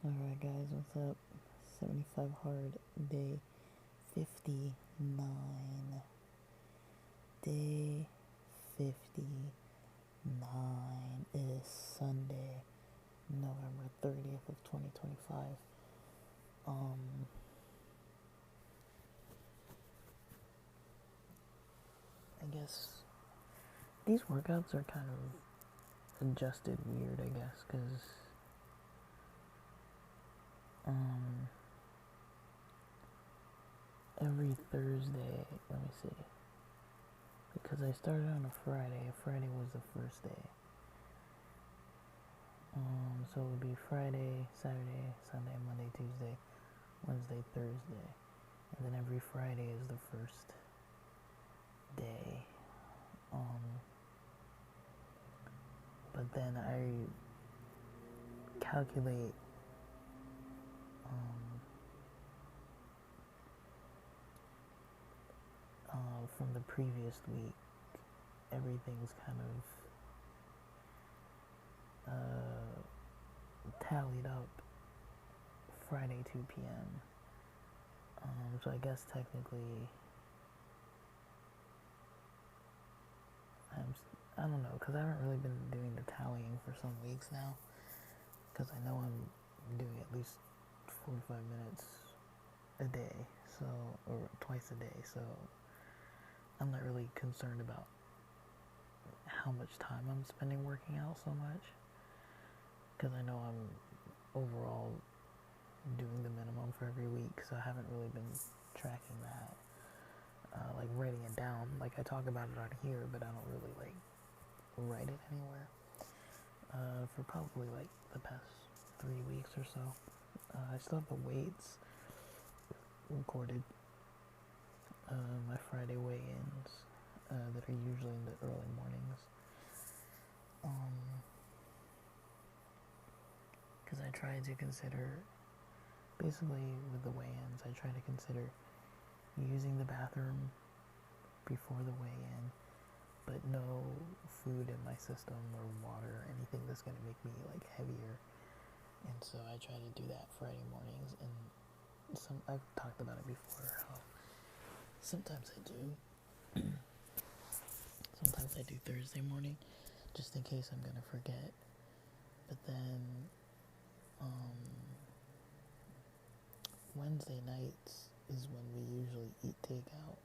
Alright, guys, what's up? 75 hard, day 59. Day 59 is Sunday, November 30th of 2025. I guess these workouts are kind of adjusted weird, I guess, because, every Thursday, let me see, because I started on a Friday was the first day. So it would be Friday, Saturday, Sunday, Monday, Tuesday, Wednesday, Thursday, and then every Friday is the first day. But then I calculate from the previous week, everything's kind of tallied up Friday 2 p.m. So I guess technically, I don't know, because I haven't really been doing the tallying for some weeks now, because I know I'm doing at least 45 minutes a day, so, or twice a day, so I'm not really concerned about how much time I'm spending working out so much, because I know I'm overall doing the minimum for every week, so I haven't really been tracking that, like writing it down. Like I talk about it on here, but I don't really like write it anywhere. For probably like the past 3 weeks or so. I still have the weights recorded. My Friday weigh-ins that are usually in the early mornings. Because I try to consider, basically with the weigh-ins, I try to consider using the bathroom before the weigh-in, but no food in my system or water or anything that's going to make me like heavier. And so I try to do that Friday mornings, and I've talked about it before, how sometimes I do. Sometimes I do Thursday morning, just in case I'm going to forget. But then Wednesday nights is when we usually eat takeout.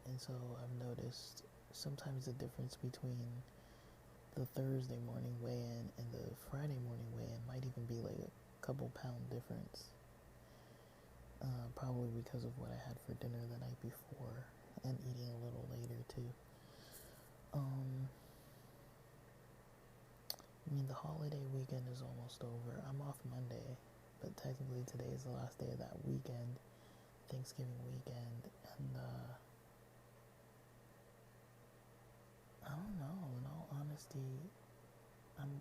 And so I've noticed sometimes the difference between the Thursday morning weigh-in and the Friday morning weigh-in might even be like a couple pound difference. Probably because of what I had for dinner the night before and eating a little later too. I mean, the holiday weekend is almost over. I'm off Monday, but technically today is the last day of that weekend, Thanksgiving weekend, and I don't know, in all honesty, I'm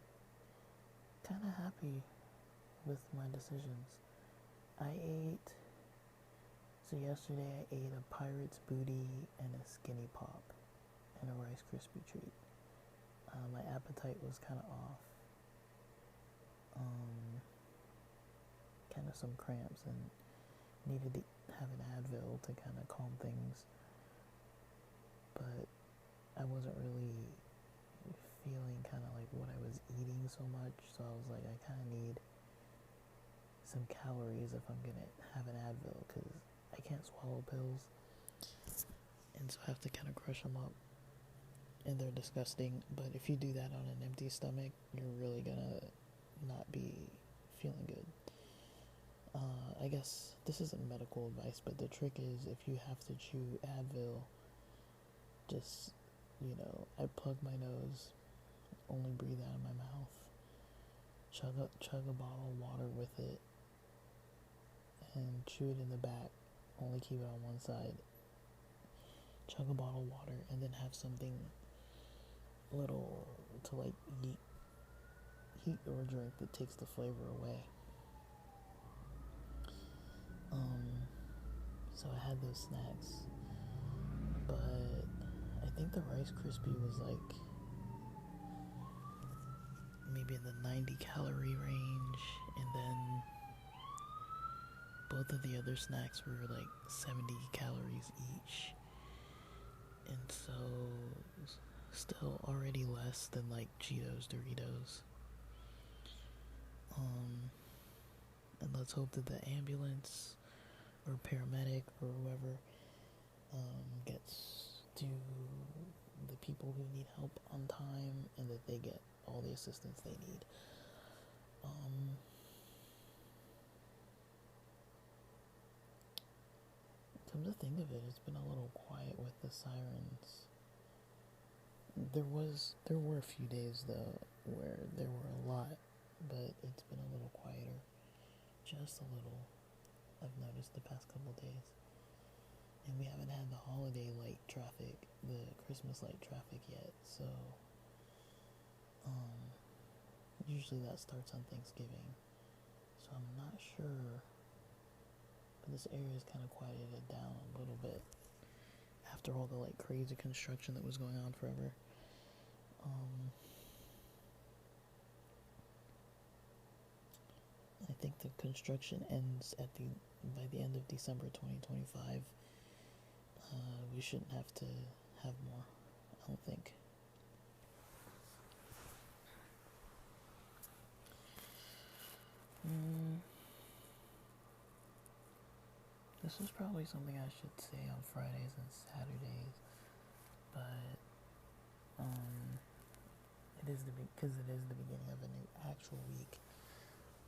kind of happy with my decisions. So yesterday I ate a Pirate's Booty and a Skinny Pop and a Rice Krispie treat. My appetite was kind of off. Kind of some cramps and needed to have an Advil to kind of calm things. But I wasn't really feeling kind of like what I was eating so much, so I was like, I kind of need some calories if I'm gonna have an Advil, because I can't swallow pills, and so I have to kind of crush them up, and they're disgusting. But if you do that on an empty stomach, you're really gonna not be feeling good. I guess this isn't medical advice, but the trick is, if you have to chew Advil, just, I plug my nose, only breathe out of my mouth, chug a bottle of water with it, and chew it in the back, only keep it on one side, chug a bottle of water, and then have something little to like heat or drink that takes the flavor away. So I had those snacks, but I think the Rice Krispie was like maybe in the 90 calorie range, and then both of the other snacks were like 70 calories each, and so still already less than like Cheetos, Doritos. And let's hope that the ambulance or paramedic or whoever gets to the people who need help on time, and that they get all the assistance they need. Come to think of it, it's been a little quiet with the sirens. There were a few days though where there were a lot, but it's been a little quieter. Just a little, I've noticed the past couple days. And we haven't had the holiday light traffic, the Christmas light traffic yet, so usually that starts on Thanksgiving. So I'm not sure, but this area has kind of quieted it down a little bit after all the like crazy construction that was going on forever. I think the construction ends by the end of December 2025. We shouldn't have to have more, I don't think. This is probably something I should say on Fridays and Saturdays, but because it is the beginning of a new actual week,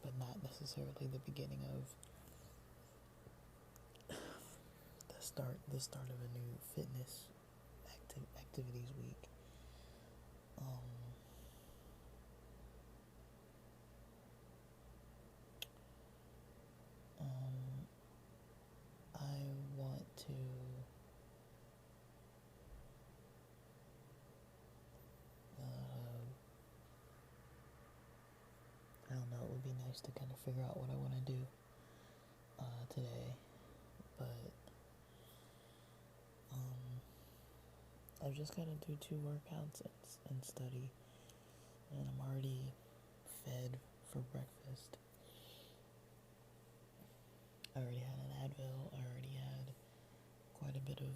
but not necessarily the beginning of the start of a new fitness activities week. I want to I don't know, it would be nice to kind of figure out what I want to do today, but I've just got to do 2 workouts and study, and I'm already fed for breakfast. I already had an Advil, I already had quite a bit of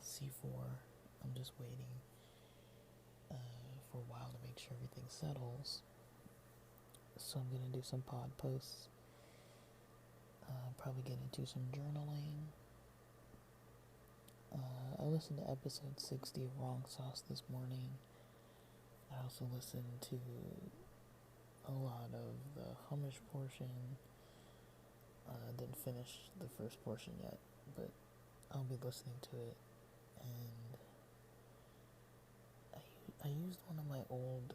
C4. I'm just waiting for a while to make sure everything settles. So I'm going to do some pod posts, probably get into some journaling. I listened to episode 60 of Wrong Sauce this morning. I also listened to a lot of the hummus portion. Didn't finish the first portion yet, but I'll be listening to it. And I used one of my old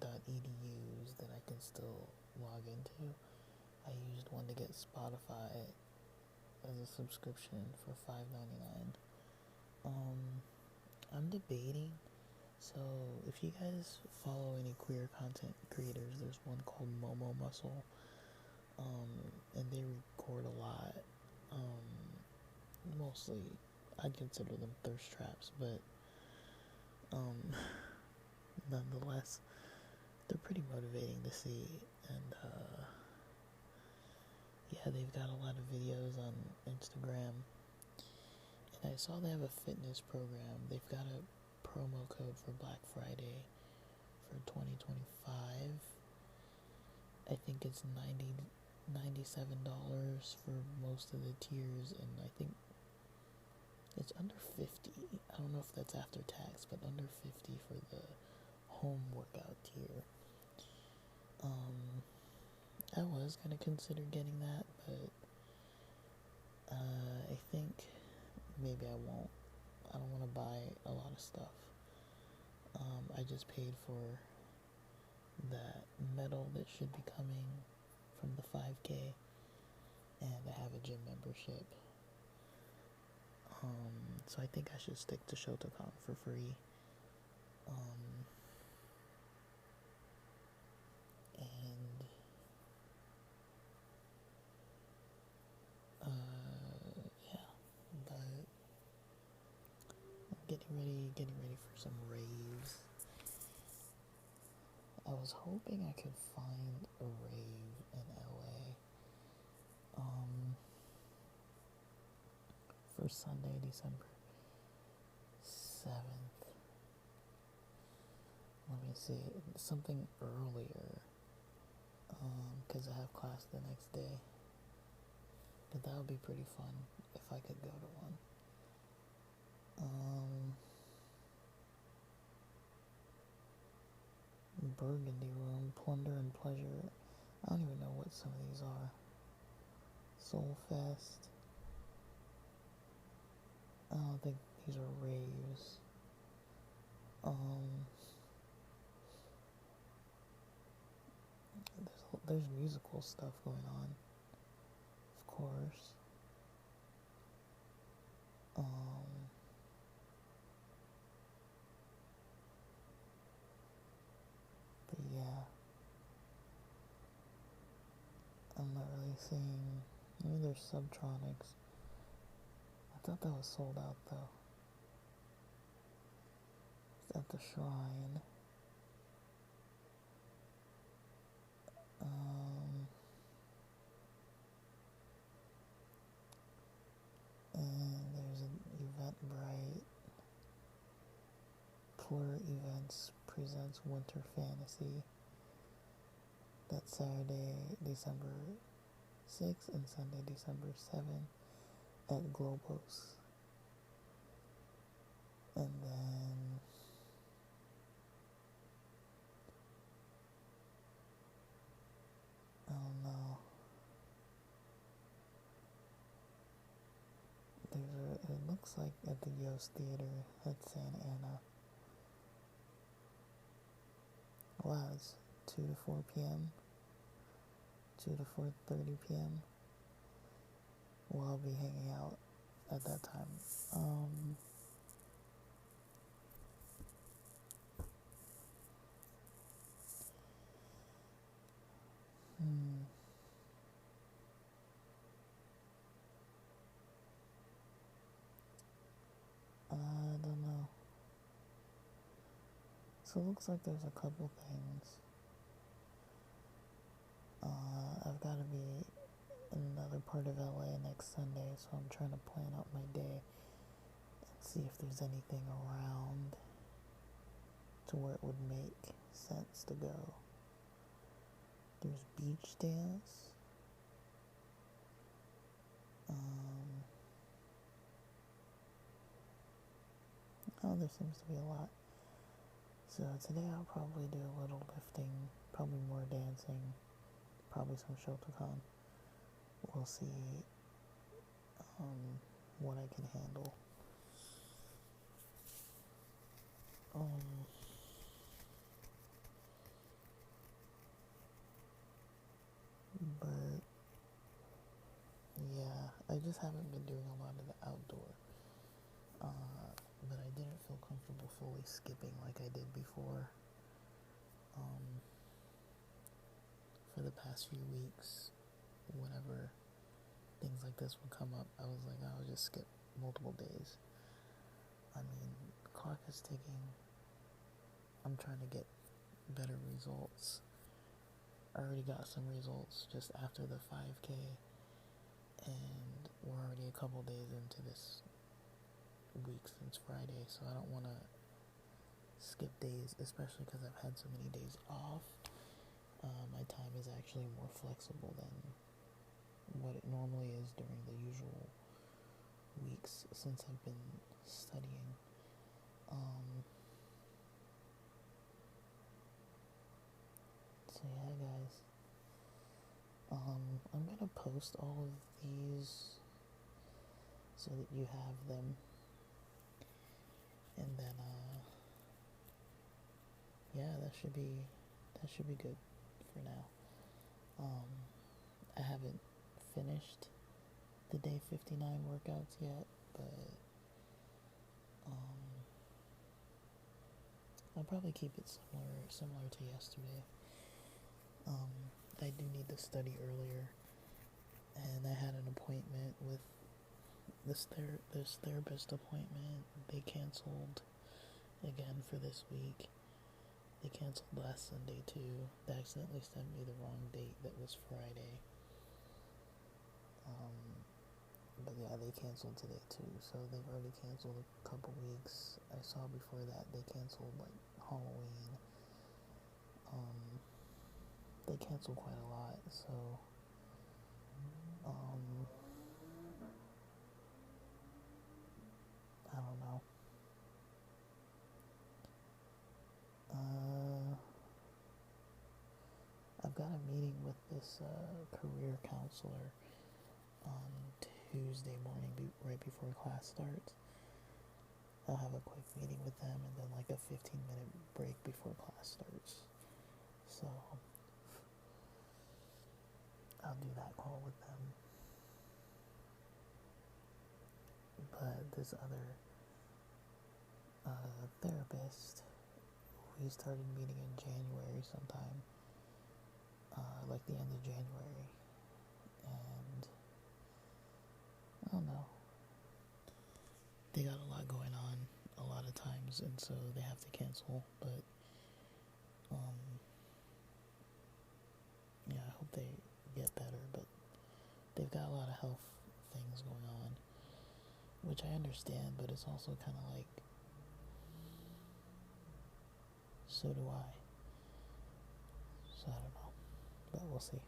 .edus that I can still log into. I used one to get Spotify as a subscription for $5.99. I'm debating. So if you guys follow any queer content creators, there's one called Momo Muscle, and they record a lot. Mostly, I'd consider them thirst traps, but nonetheless, they're pretty motivating to see. And yeah, they've got a lot of videos on Instagram. And I saw they have a fitness program. They've got a promo code for Black Friday for 2025. I think it's $97 for most of the tiers, and I think it's under 50. I don't know if that's after tax, but under 50 for the home workout tier. I was gonna consider getting that, but I think maybe I won't. I don't want to buy a lot of stuff. I just paid for that medal that should be coming from the 5K, and I have a gym membership. So I think I should stick to Shotokan for free. And yeah, but I'm getting ready for some raves. I was hoping I could find a rave in LA for Sunday, December 7th. Let me see, something earlier, because I have class the next day. But that would be pretty fun if I could go to one. Burgundy Room, Plunder and Pleasure. I don't even know what some of these are. Soul Fest. I don't think these are raves. There's musical stuff going on, of course. But yeah, I'm not really seeing. Maybe there's Subtronics. I thought that was sold out though. It's at the Shrine. And there's an Eventbrite. Plur Events presents Winter Fantasy. That's Saturday, December 6th and Sunday, December 7th at Globos. And then I don't know. It looks like at the Yost Theater at Santa Ana. Wow, it's 2 to 4 p.m. 2 to 4:30 p.m. Well, I'll be hanging out at that time. I don't know. So it looks like there's a couple things. I've got to be in another part of LA next Sunday, so I'm trying to plan out my day and see if there's anything around to where it would make sense to go. There's beach dance. There seems to be a lot. So today I'll probably do a little lifting, probably more dancing, probably some Shotokan. We'll see what I can handle. But yeah, I just haven't been doing a lot of the outdoor. But I didn't feel comfortable fully skipping like I did before. For the past few weeks, whenever things like this would come up, I was like, I'll just skip multiple days. I mean, the clock is ticking. I'm trying to get better results. I already got some results just after the 5K, and we're already a couple days into this week since Friday, so I don't want to skip days, especially because I've had so many days off. My time is actually more flexible than what it normally is during the usual weeks since I've been studying. So yeah, guys, I'm gonna post all of these so that you have them, and then yeah, that should be good for now. I haven't finished the day 59 workouts yet, but I'll probably keep it similar to yesterday. I do need to study earlier, and I had an appointment with this therapist appointment. They canceled again for this week, They canceled last Sunday too. They accidentally sent me the wrong date that was Friday. But yeah, they canceled today too. So they've already canceled a couple weeks. I saw before that they canceled like Halloween. They canceled quite a lot. So I don't know. I've got a meeting with this career counselor on Tuesday morning, right before class starts. I'll have a quick meeting with them and then like a 15-minute break before class starts. So I'll do that call with them. But this other therapist, we started meeting in January sometime, like the end of January, and I don't know. They got a lot going on a lot of times, and so they have to cancel. But yeah, I hope they get better. But they've got a lot of health things going on, which I understand. But it's also kind of like, so do I. So I don't know, but we'll see.